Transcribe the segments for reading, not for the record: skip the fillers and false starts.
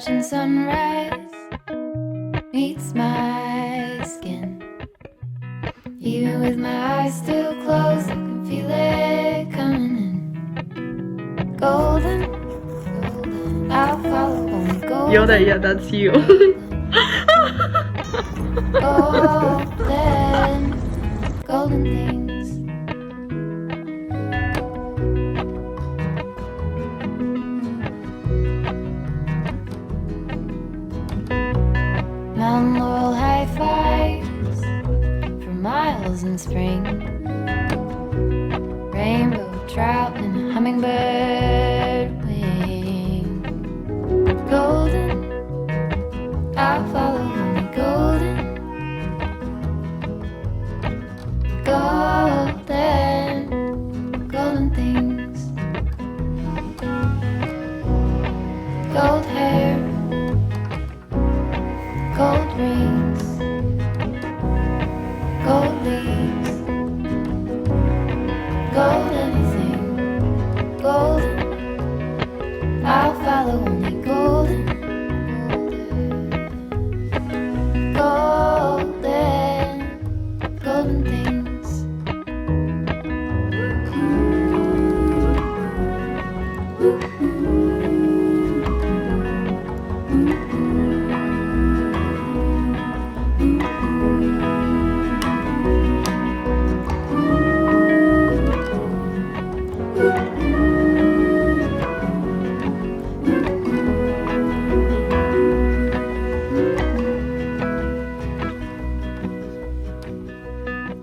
Appalachian sunrise meets my skin. Even with my eyes still closed, I can feel it coming in. Golden, golden, I'll follow only golden. Yoda, yeah, that's you. Golden, golden things. Mount Laurel high fives for miles in spring. Rainbow trout and a hummingbird wing. Golden, I'll follow only golden. Golden, golden things. Gold hair, gold rings, gold leaves, gold anything, golden. I'll follow only golden, golden, golden things.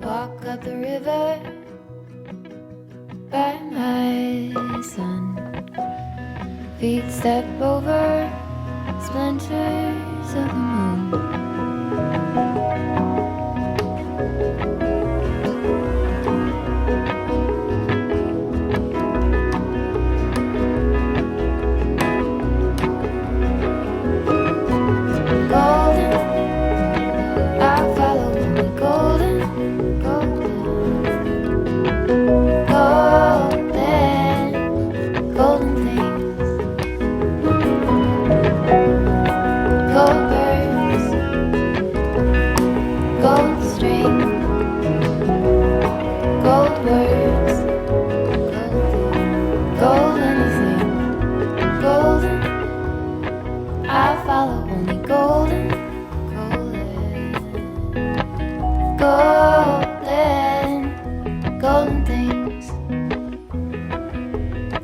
Walk up the river by my sun. Feet step over splinters of the moon. Golden, I'll follow only golden, golden, golden things. Gold birds, gold string, gold words, gold anything, golden. I'll follow only golden, golden, golden things.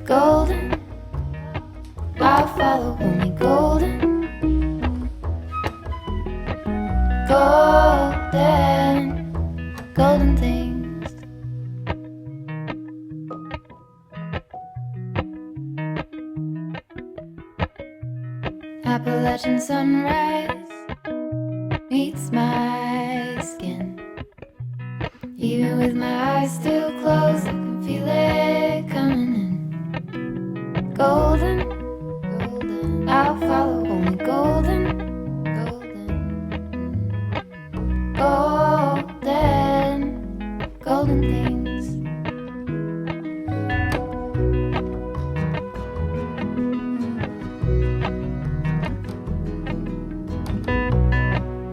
Golden, I'll follow only golden, golden, golden things. Appalachian sunrise meets my skin. Even with my eyes still closed, I can feel it coming in. Golden, golden, I'll follow only golden, golden, golden, golden things.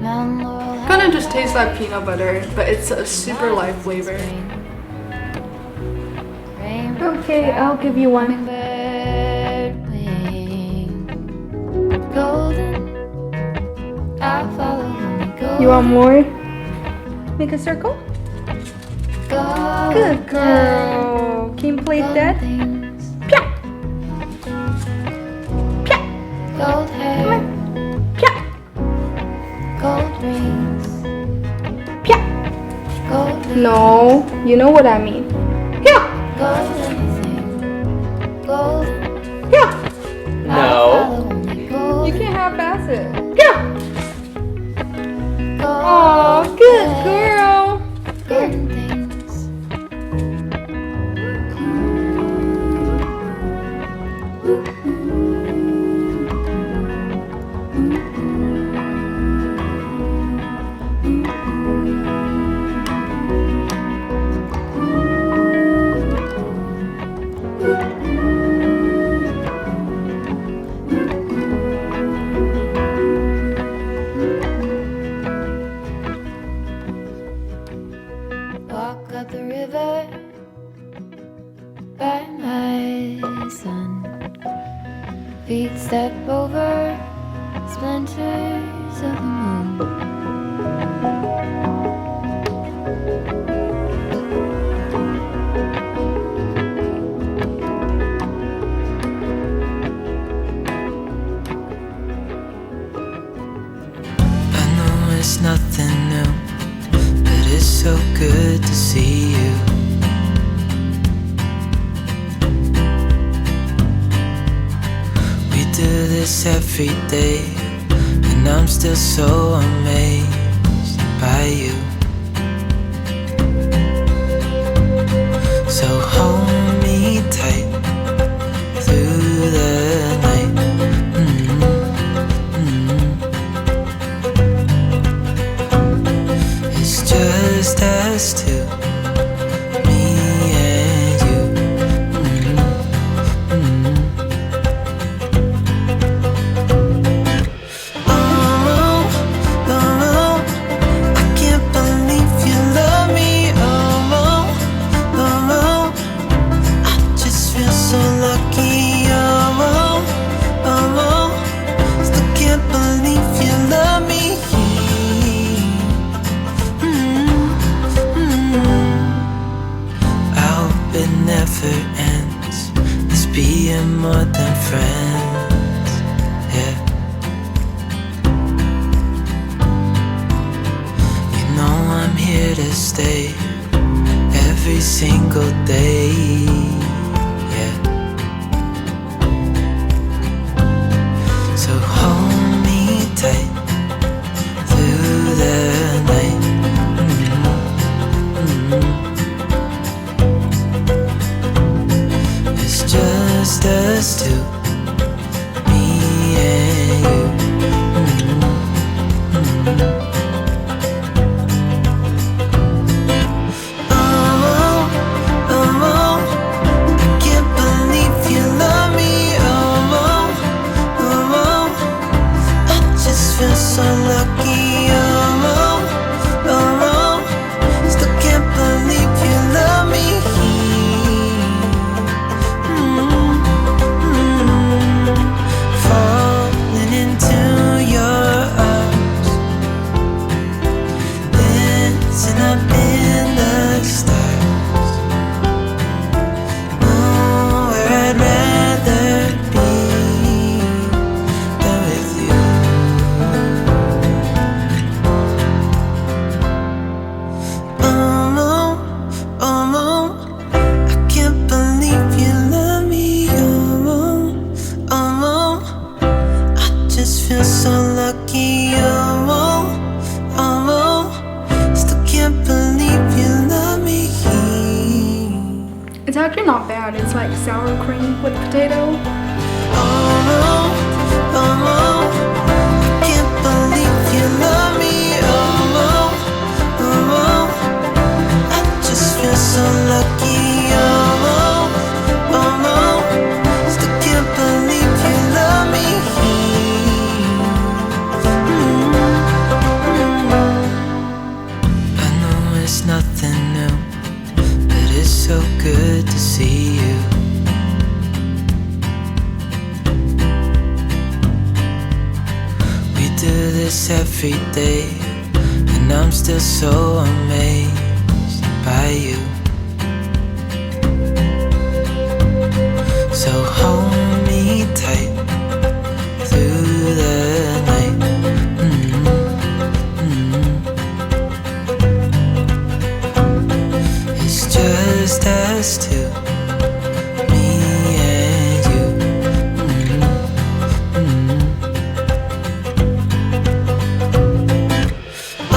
Mount Laurel Kind of just tastes like peanut butter, but it's a super light flavor. Okay, I'll give you one. Hummingbird wing. Golden, I'll follow only golden. You want more? Make a circle? Golden, Good girl. Can you play golden that? things. Pia! Pia! Gold hair, Pia! gold rings, Pia! gold leaves, No, you know what I mean. Pia! gold anything, golden. Pia! I'll follow only You golden, can't half-ass it. Pia! golden, Aw, good girl. golden things. splinters of the moon. I know it's nothing new, but it's so good to see you. We do this every day, and I'm still so amazed by you. So hold me tight through the night. It's just us two, me and you. Oh, oh, I can't believe you love me. Oh, oh, I just feel so lucky. Oh, oh, still can't believe you love me. I hope it never ends, this being more than friends, yeah. You know I'm here to stay every single day, yeah. So hold me tight through the night. It's just us two, me and you. Oh, oh, I can't believe you love me. Oh, oh, I just feel so lucky. Oh, oh, still can't believe you love me. Falling into your arms, dancing up in the stars. Oh, where I'd rather be than with you. Oh, I can't believe you love me. Oh, I just feel so lucky. Oh, still can't believe you love me. It's actually not bad. It's like sour cream with potato. Oh, I can't believe you love me. Oh, I just feel so lucky. Oh, still can't believe you love me. I know it's nothing new, but it's so good to see you. We do this every day, and I'm still so amazed by you. So hold me tight through the night. It's just us two, me and you. Oh,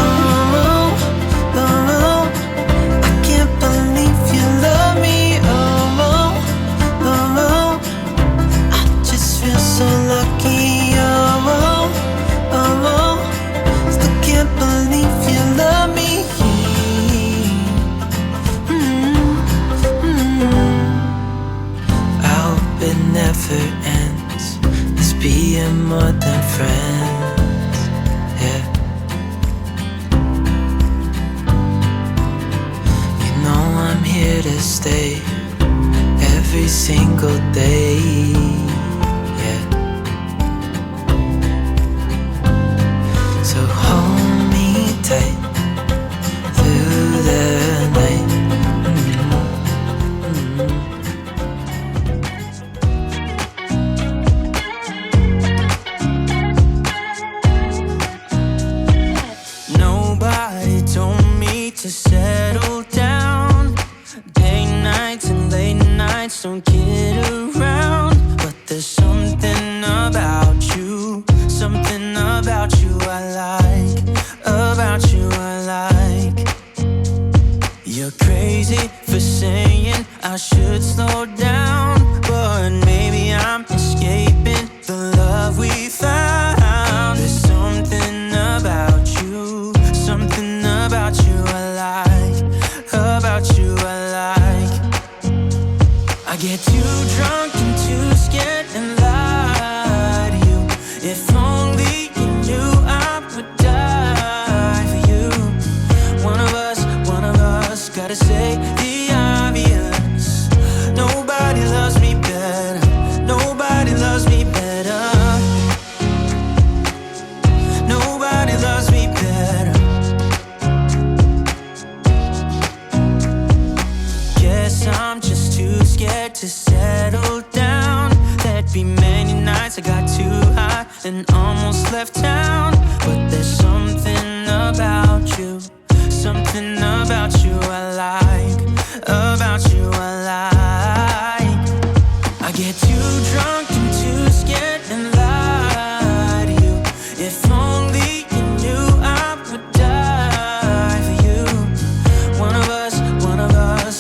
I can't believe you love me. Oh, I just feel so lucky. Oh, still can't believe you love me. I hope it never ends, this being more than friends, yeah. You know I'm here to stay every single day, yeah. something about you I like, about you I like. You're crazy for saying I should slow down, but maybe I'm escaping the love we found. There's something about you, something about you I like, about you I like. I get too drunk and too scared and lie to you. If only you knew I would die for you. One of us, gotta say the obvious. Nobody loves me better, nobody loves me better. Nobody loves me better. Guess I'm just too scared to settle down. There'd be many nights I got too high and almost left town. But there's something about you, something about you I like, about you I like. I get too drunk and too scared and lie to you. If only you knew I would die for you. One of us,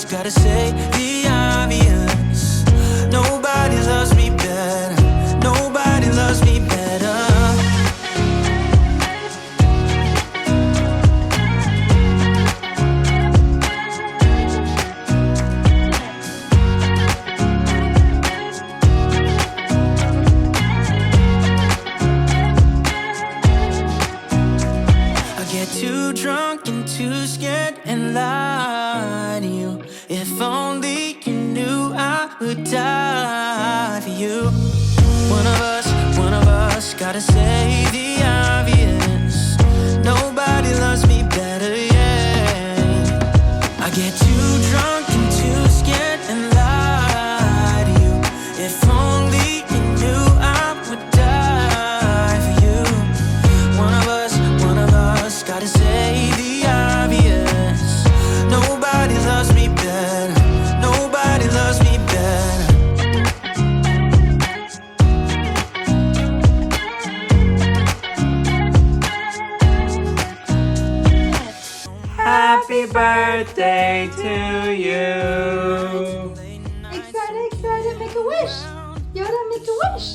gotta say the obvious. Nobody loves me better, nobody loves me better. I get too drunk and too scared and lie to you. If only you knew I would die for you. One of us, gotta say the obvious. Nobody loves me better, yeah. I get too drunk and too scared and lie to you. If only you knew I would die for you. One of us, gotta say the obvious. Nobody loves me better, nobody loves me better. Happy birthday to you. Excited, excited, make a wish. Yoda, make a wish.